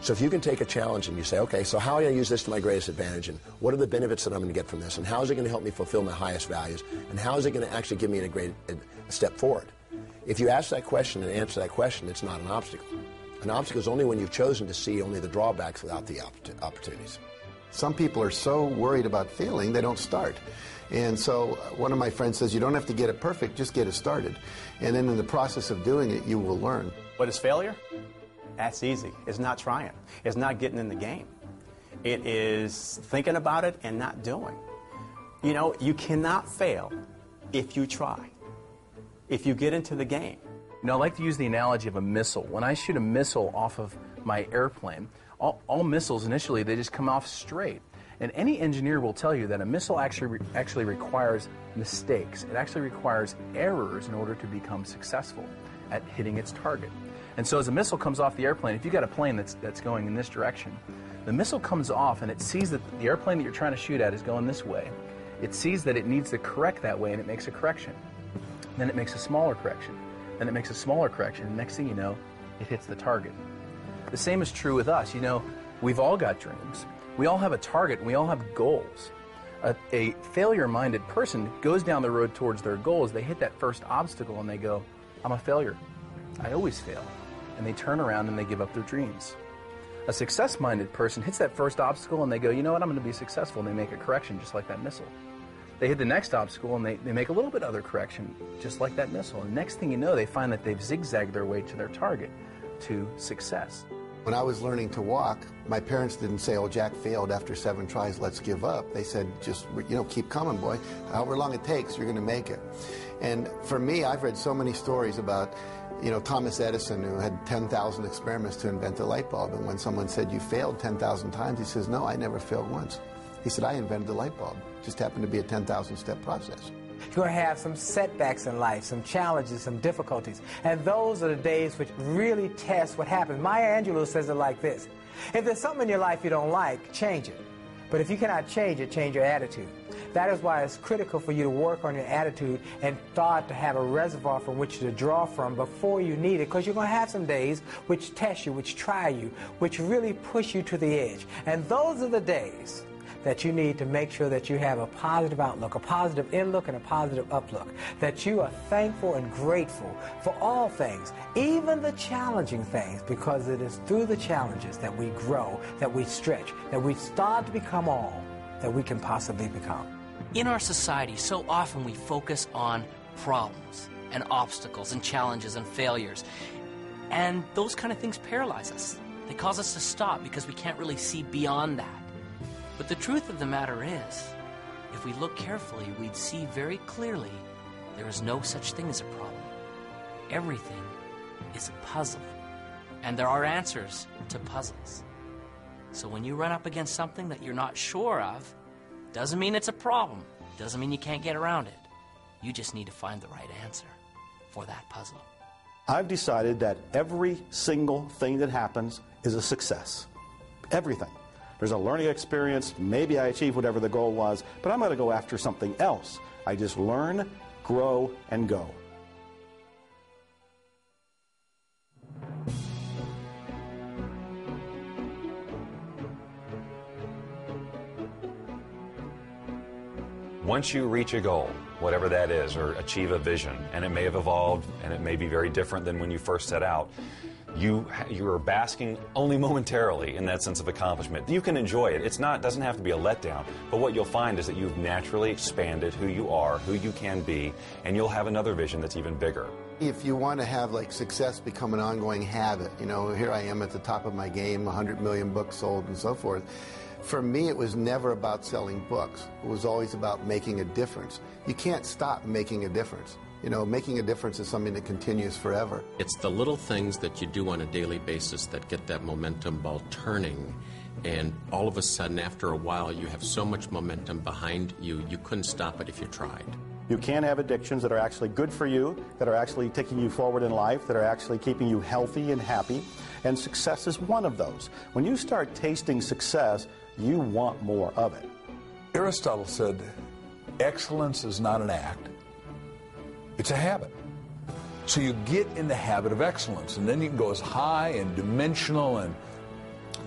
So if you can take a challenge and you say, okay, so how am I going to use this to my greatest advantage, and what are the benefits that I'm going to get from this, and how is it going to help me fulfill my highest values, and how is it going to actually give me a step forward? If you ask that question and answer that question, it's not an obstacle. An obstacle is only when you've chosen to see only the drawbacks without the opportunities. Some people are so worried about failing, they don't start. And so one of my friends says, you don't have to get it perfect, just get it started. And then in the process of doing it, you will learn. What is failure? That's easy. It's not trying. It's not getting in the game. It is thinking about it and not doing. You know, you cannot fail if you try, if you get into the game. You know, I like to use the analogy of a missile. When I shoot a missile off of my airplane, all missiles initially, they just come off straight. And any engineer will tell you that a missile actually requires mistakes. It actually requires errors in order to become successful at hitting its target. And so as a missile comes off the airplane, if you've got a plane that's going in this direction, the missile comes off and it sees that the airplane that you're trying to shoot at is going this way. It sees that it needs to correct that way, and it makes a correction. Then it makes a smaller correction. Then it makes a smaller correction, and next thing you know, it hits the target. The same is true with us. You know, we've all got dreams. We all have a target, and we all have goals. A failure-minded person goes down the road towards their goals. They hit that first obstacle, and they go, I'm a failure. I always fail. And they turn around and they give up their dreams. A success-minded person hits that first obstacle, and they go, you know what, I'm going to be successful, and they make a correction just like that missile. They hit the next obstacle, and they make a little bit other correction just like that missile. And next thing you know, they find that they've zigzagged their way to their target, to success. When I was learning to walk, my parents didn't say, oh, Jack failed after 7 tries, let's give up. They said, just, you know, keep coming, boy. However long it takes, you're going to make it. And for me, I've read so many stories about, you know, Thomas Edison, who had 10,000 experiments to invent the light bulb. And when someone said, you failed 10,000 times, he says, no, I never failed once. He said, I invented the light bulb. It just happened to be a 10,000-step process. You're going to have some setbacks in life, some challenges, some difficulties. And those are the days which really test what happens. Maya Angelou says it like this. If there's something in your life you don't like, change it. But if you cannot change it, change your attitude. That is why it's critical for you to work on your attitude and start to have a reservoir from which to draw from before you need it, because you're going to have some days which test you, which try you, which really push you to the edge. And those are the days that you need to make sure that you have a positive outlook, a positive in-look and a positive uplook, that you are thankful and grateful for all things, even the challenging things, because it is through the challenges that we grow, that we stretch, that we start to become all that we can possibly become. In our society, so often we focus on problems and obstacles and challenges and failures, and those kind of things paralyze us. They cause us to stop because we can't really see beyond that. But the truth of the matter is, if we look carefully, we'd see very clearly there is no such thing as a problem. Everything is a puzzle, and there are answers to puzzles. So when you run up against something that you're not sure of, doesn't mean it's a problem, doesn't mean you can't get around it. You just need to find the right answer for that puzzle. I've decided that every single thing that happens is a success. Everything. There's a learning experience, maybe I achieved whatever the goal was, but I'm going to go after something else. I just learn, grow, and go. Once you reach a goal, whatever that is, or achieve a vision, and it may have evolved, and it may be very different than when you first set out, you are basking only momentarily in that sense of accomplishment. You can enjoy it. It doesn't have to be a letdown, but what you'll find is that you've naturally expanded who you are, who you can be, and you'll have another vision that's even bigger. If you want to have like success become an ongoing habit, you know, here I am at the top of my game, 100 million books sold and so forth. For me, it was never about selling books. It was always about making a difference. You can't stop making a difference. You know, making a difference is something that continues forever. It's the little things that you do on a daily basis that get that momentum ball turning. And all of a sudden, after a while, you have so much momentum behind you, you couldn't stop it if you tried. You can have addictions that are actually good for you, that are actually taking you forward in life, that are actually keeping you healthy and happy. And success is one of those. When you start tasting success, you want more of it. Aristotle said, excellence is not an act, it's a habit. So you get in the habit of excellence, and then you can go as high and dimensional and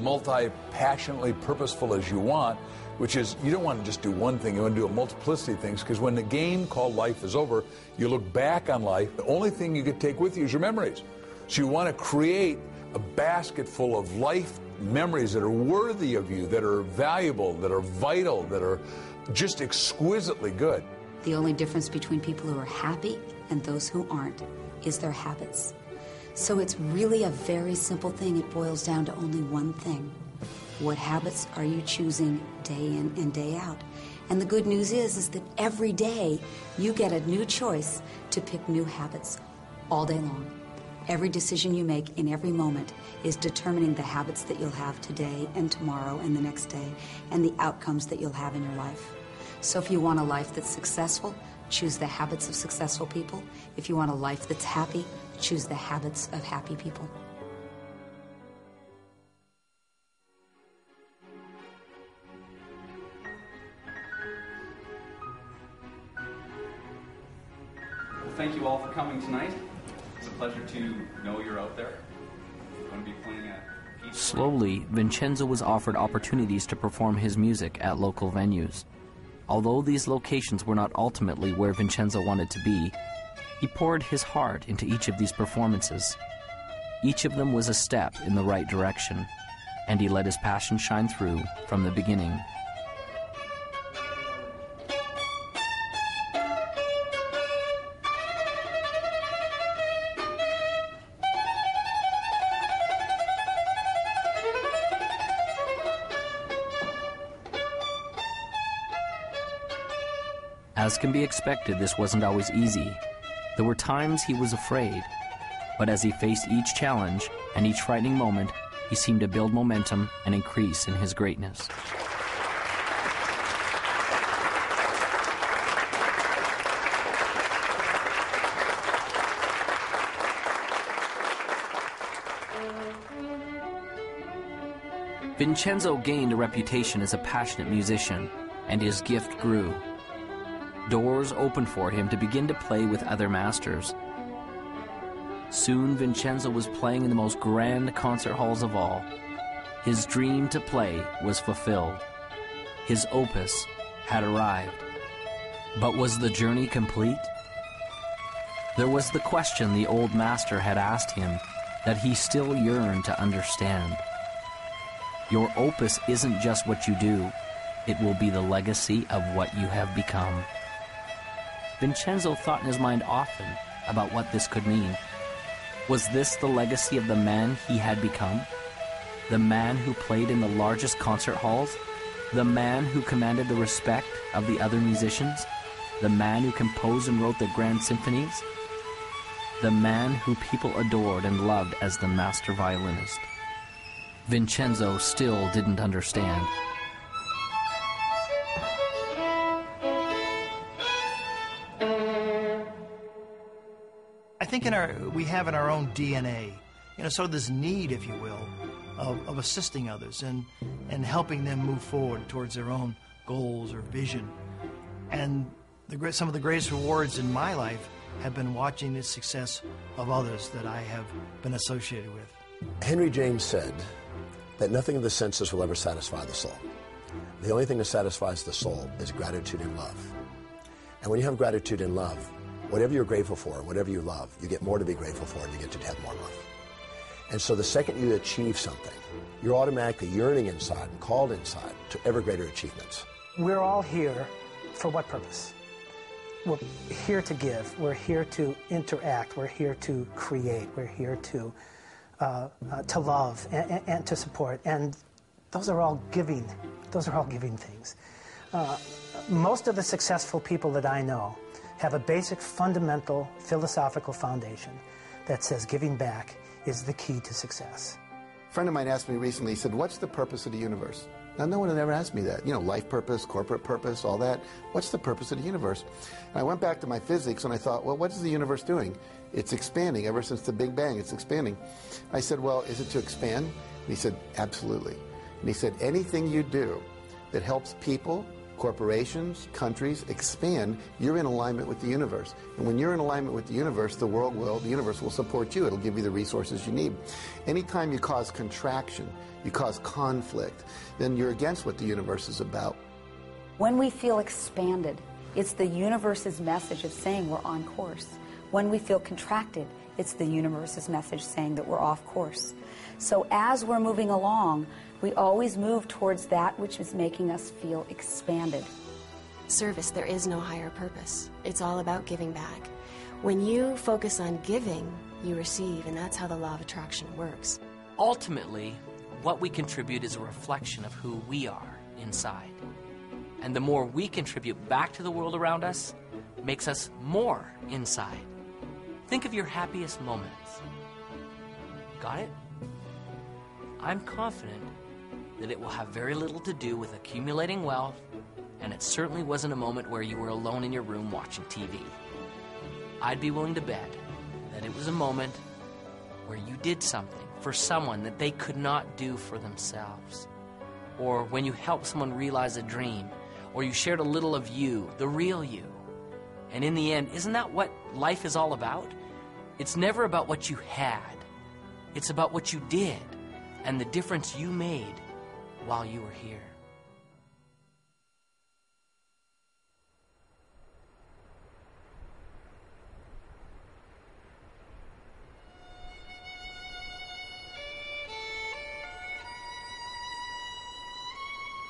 multi-passionately purposeful as you want, which is, you don't want to just do one thing, you want to do a multiplicity of things, because when the game called life is over, you look back on life, the only thing you could take with you is your memories. So you want to create a basket full of life memories that are worthy of you, that are valuable, that are vital, that are just exquisitely good. The only difference between people who are happy and those who aren't is their habits. So it's really a very simple thing. It boils down to only one thing. What habits are you choosing day in and day out? And the good news is that every day you get a new choice to pick new habits all day long. Every decision you make in every moment is determining the habits that you'll have today and tomorrow and the next day, and the outcomes that you'll have in your life. So if you want a life that's successful, choose the habits of successful people. If you want a life that's happy, choose the habits of happy people. Well, thank you all for coming tonight. It's a pleasure to know you're out there. I'm going to be playing a piece. Slowly, Vincenzo was offered opportunities to perform his music at local venues. Although these locations were not ultimately where Vincenzo wanted to be, he poured his heart into each of these performances. Each of them was a step in the right direction, and he let his passion shine through from the beginning. As can be expected, this wasn't always easy. There were times he was afraid, but as he faced each challenge and each frightening moment, he seemed to build momentum and increase in his greatness. Vincenzo gained a reputation as a passionate musician, and his gift grew. Doors opened for him to begin to play with other masters. Soon, Vincenzo was playing in the most grand concert halls of all. His dream to play was fulfilled. His opus had arrived. But was the journey complete? There was the question the old master had asked him that he still yearned to understand. Your opus isn't just what you do, it will be the legacy of what you have become. Vincenzo thought in his mind often about what this could mean. Was this the legacy of the man he had become? The man who played in the largest concert halls? The man who commanded the respect of the other musicians? The man who composed and wrote the grand symphonies? The man who people adored and loved as the master violinist? Vincenzo still didn't understand. I think we have in our own DNA, sort of this need, if you will, of assisting others and helping them move forward towards their own goals or vision. And some of the greatest rewards in my life have been watching the success of others that I have been associated with. Henry James said that nothing of the senses will ever satisfy the soul. The only thing that satisfies the soul is gratitude and love. And when you have gratitude and love, whatever you're grateful for, whatever you love, you get more to be grateful for and you get to have more love. And so the second you achieve something, you're automatically yearning inside and called inside to ever greater achievements. We're all here for what purpose? We're here to give. We're here to interact. We're here to create. We're here to love and to support. And those are all giving Those are all giving things. Most of the successful people that I know have a basic fundamental philosophical foundation that says giving back is the key to success. A friend of mine asked me recently, he said, what's the purpose of the universe? Now, no one had ever asked me that. You know, life purpose, corporate purpose, all that. What's the purpose of the universe? And I went back to my physics and I thought, well, what is the universe doing? It's expanding. Ever since the Big Bang, it's expanding. I said, well, is it to expand? And he said, absolutely. And he said, anything you do that helps people, corporations, countries expand, you're in alignment with the universe. And when you're in alignment with the universe, the universe will support you. It'll give you the resources you need. Anytime you cause contraction, you cause conflict, then you're against what the universe is about. When we feel expanded, it's the universe's message of saying we're on course. When we feel contracted, it's the universe's message saying that we're off course. So as we're moving along, we always move towards that which is making us feel expanded. Service, there is no higher purpose. It's all about giving back. When you focus on giving, you receive, and that's how the law of attraction works. Ultimately, what we contribute is a reflection of who we are inside. And the more we contribute back to the world around us, makes us more inside. Think of your happiest moments. Got it? I'm confident that it will have very little to do with accumulating wealth, and it certainly wasn't a moment where you were alone in your room watching TV. I'd be willing to bet that it was a moment where you did something for someone that they could not do for themselves. Or when you helped someone realize a dream, or you shared a little of you, the real you. And in the end, isn't that what life is all about? It's never about what you had. It's about what you did and the difference you made while you were here.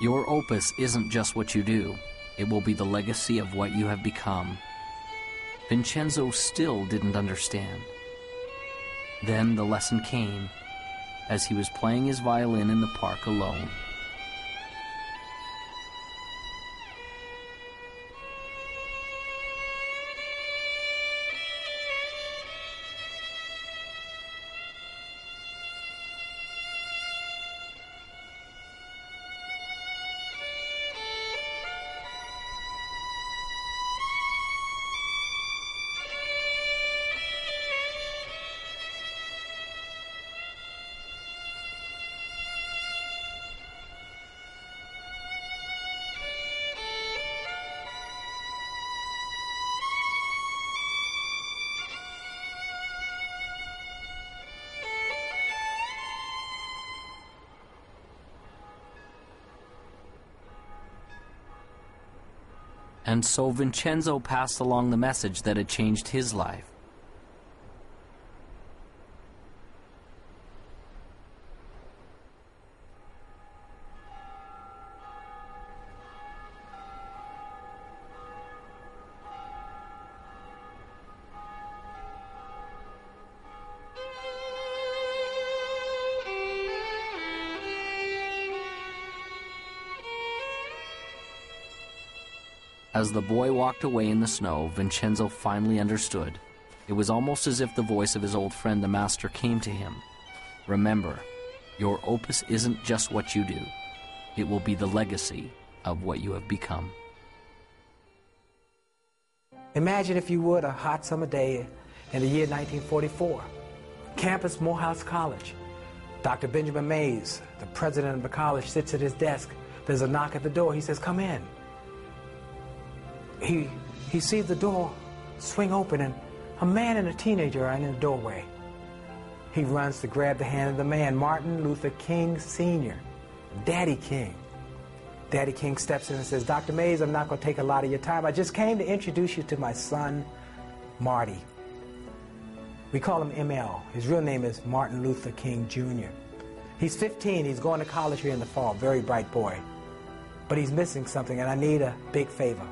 Your opus isn't just what you do. It will be the legacy of what you have become. Vincenzo still didn't understand. Then the lesson came as he was playing his violin in the park alone. And so Vincenzo passed along the message that had changed his life. As the boy walked away in the snow, Vincenzo finally understood. It was almost as if the voice of his old friend, the master, came to him. Remember, your opus isn't just what you do. It will be the legacy of what you have become. Imagine, if you would, a hot summer day in the year 1944. Campus, Morehouse College. Dr. Benjamin Mays, the president of the college, sits at his desk. There's a knock at the door. He says, "Come in." He sees the door swing open, and a man and a teenager are in the doorway. He runs to grab the hand of the man, Martin Luther King Sr., Daddy King. Daddy King steps in and says, "Dr. Mays, I'm not going to take a lot of your time. I just came to introduce you to my son, Marty." We call him ML. His real name is Martin Luther King Jr. He's 15. He's going to college here in the fall. Very bright boy. But he's missing something, and I need a big favor.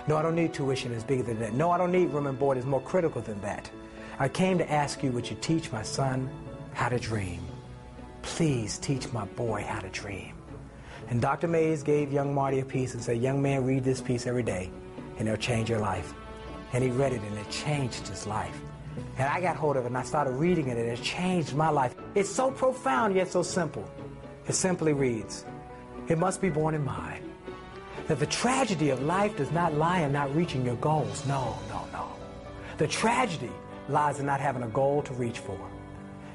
No, I don't need tuition that's bigger than that. No, I don't need room and board that's more critical than that. I came to ask you, would you teach my son how to dream? Please teach my boy how to dream. And Dr. Mays gave young Marty a piece and said, young man, read this piece every day, and it'll change your life. And he read it, and it changed his life. And I got hold of it, and I started reading it, and it changed my life. It's so profound, yet so simple. It simply reads, it must be borne in mind that the tragedy of life does not lie in not reaching your goals. No, no, no. The tragedy lies in not having a goal to reach for.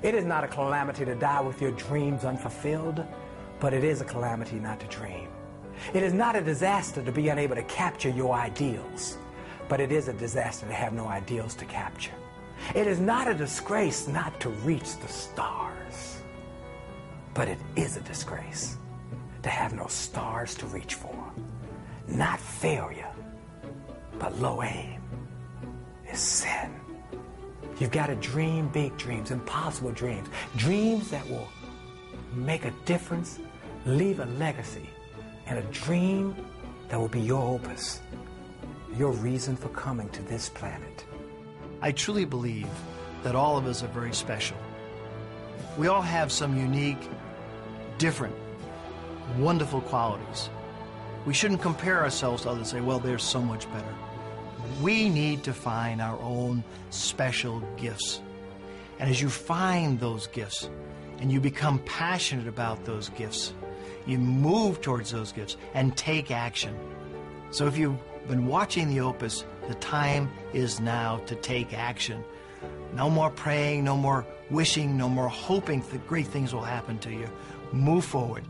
It is not a calamity to die with your dreams unfulfilled, but it is a calamity not to dream. It is not a disaster to be unable to capture your ideals, but it is a disaster to have no ideals to capture. It is not a disgrace not to reach the stars, but it is a disgrace to have no stars to reach for. Not failure, but low aim is sin. You've got to dream big dreams, impossible dreams, dreams that will make a difference, leave a legacy, and a dream that will be your opus, your reason for coming to this planet. I truly believe that all of us are very special. We all have some unique, different, wonderful qualities. We shouldn't compare ourselves to others and say, well, they're so much better. We need to find our own special gifts. And as you find those gifts and you become passionate about those gifts, you move towards those gifts and take action. So if you've been watching the Opus, the time is now to take action. No more praying, no more wishing, no more hoping that great things will happen to you. Move forward,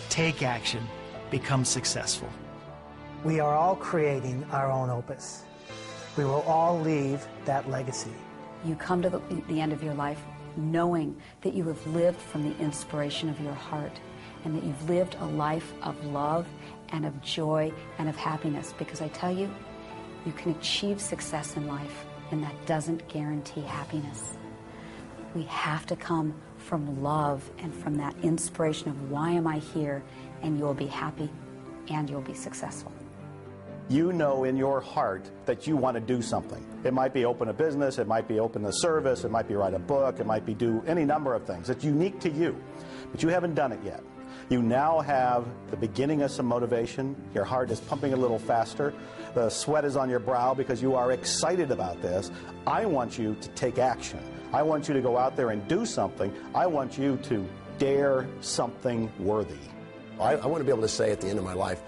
take action, become successful. We are all creating our own opus. We will all leave that legacy. You come to the end of your life knowing that you have lived from the inspiration of your heart and that you've lived a life of love and of joy and of happiness. Because I tell you, you can achieve success in life, and that doesn't guarantee happiness. We have to come from love and from that inspiration of why am I here, and you'll be happy and you'll be successful. You know in your heart that you want to do something. It might be open a business, it might be open a service, it might be write a book, it might be do any number of things. It's unique to you, but you haven't done it yet. You now have the beginning of some motivation. Your heart is pumping a little faster. The sweat is on your brow because you are excited about this. I want you to take action. I want you to go out there and do something. I want you to dare something worthy. I want to be able to say at the end of my life,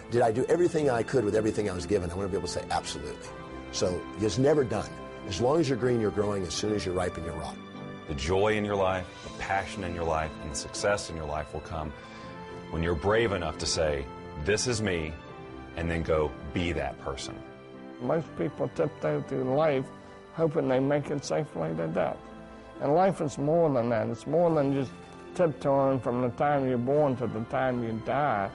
did I do everything I could with everything I was given? I want to be able to say absolutely. So it's never done. As long as you're green, you're growing. As soon as you're ripe, you're rotten. The joy in your life, the passion in your life, and the success in your life will come when you're brave enough to say, this is me, and then go be that person. Most people tiptoe through life hoping they make it safely to death. And life is more than that. It's more than just tiptoeing from the time you're born to the time you die,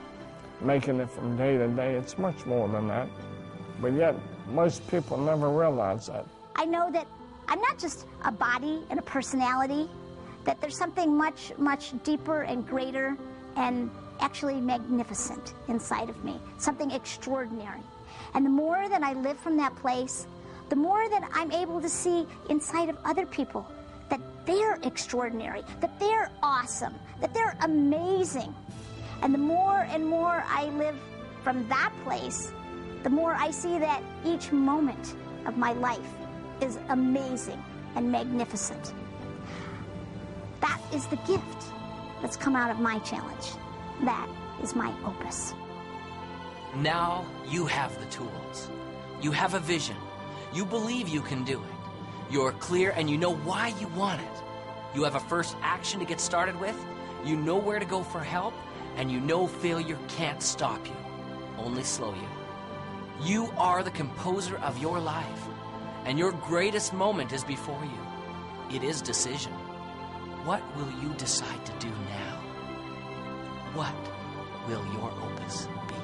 making it from day to day. It's much more than that. But yet, most people never realize that. I know that I'm not just a body and a personality, that there's something much, much deeper and greater and actually magnificent inside of me, something extraordinary. And the more that I live from that place, the more that I'm able to see inside of other people that they're extraordinary, that they're awesome, that they're amazing. And the more and more I live from that place, the more I see that each moment of my life is amazing and magnificent. That is the gift that's come out of my challenge. That is my opus. Now you have the tools. You have a vision. You believe you can do it. You're clear and you know why you want it. You have a first action to get started with. You know where to go for help. And you know failure can't stop you, only slow you. You are the composer of your life. And your greatest moment is before you. It is decision. What will you decide to do now? What will your opus be?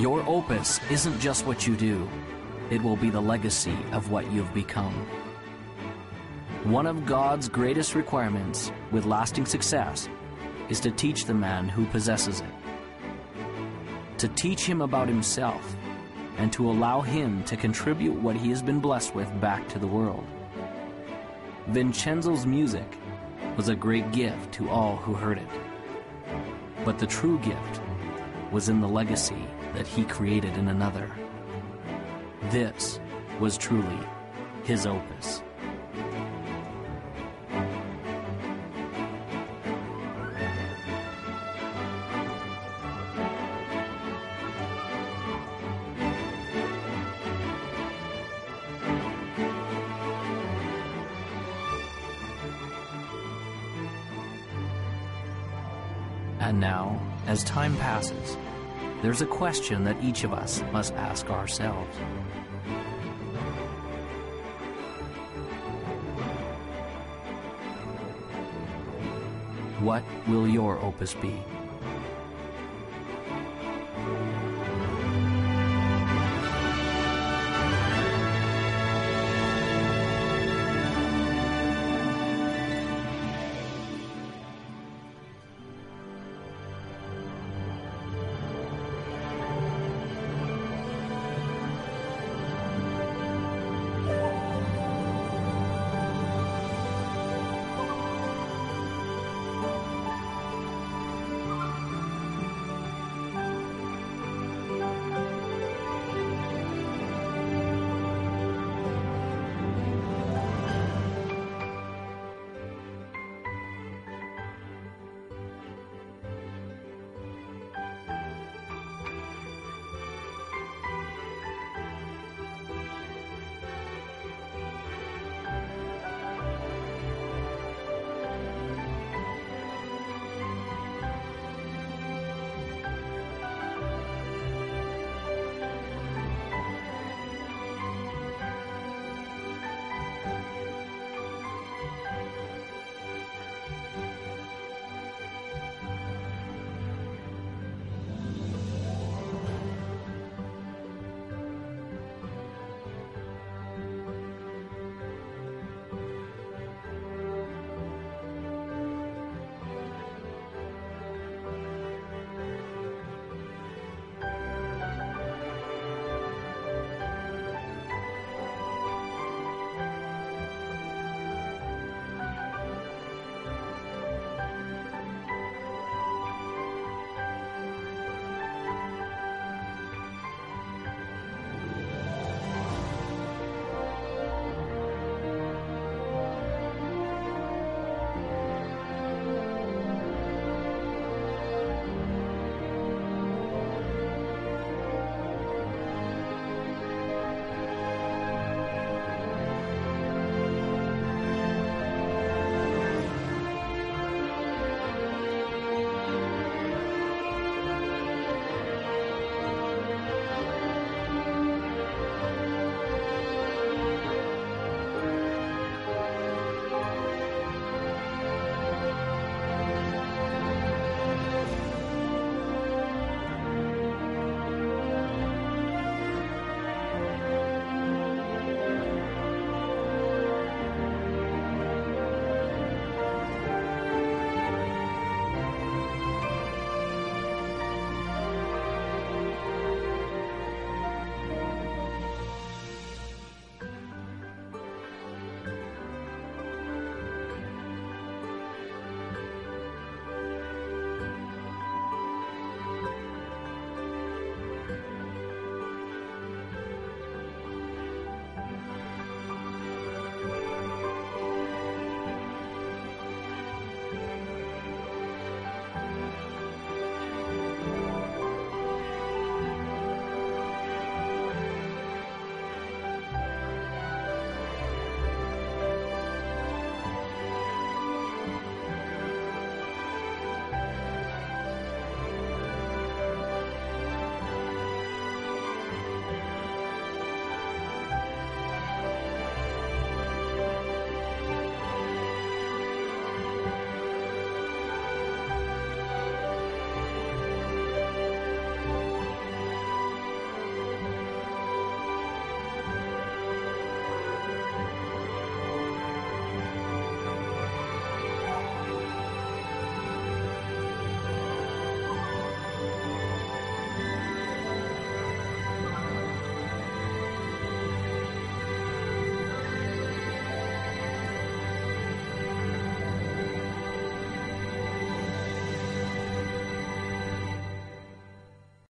Your opus isn't just what you do. It will be the legacy of what you've become. One of God's greatest requirements with lasting success is to teach the man who possesses it. to teach him about himself, and to allow him to contribute what he has been blessed with back to the world. Vincenzo's music was a great gift to all who heard it. But the true gift was in the legacy that he created in another. This was truly his opus. And now, as time passes, there's a question that each of us must ask ourselves. What will your opus be?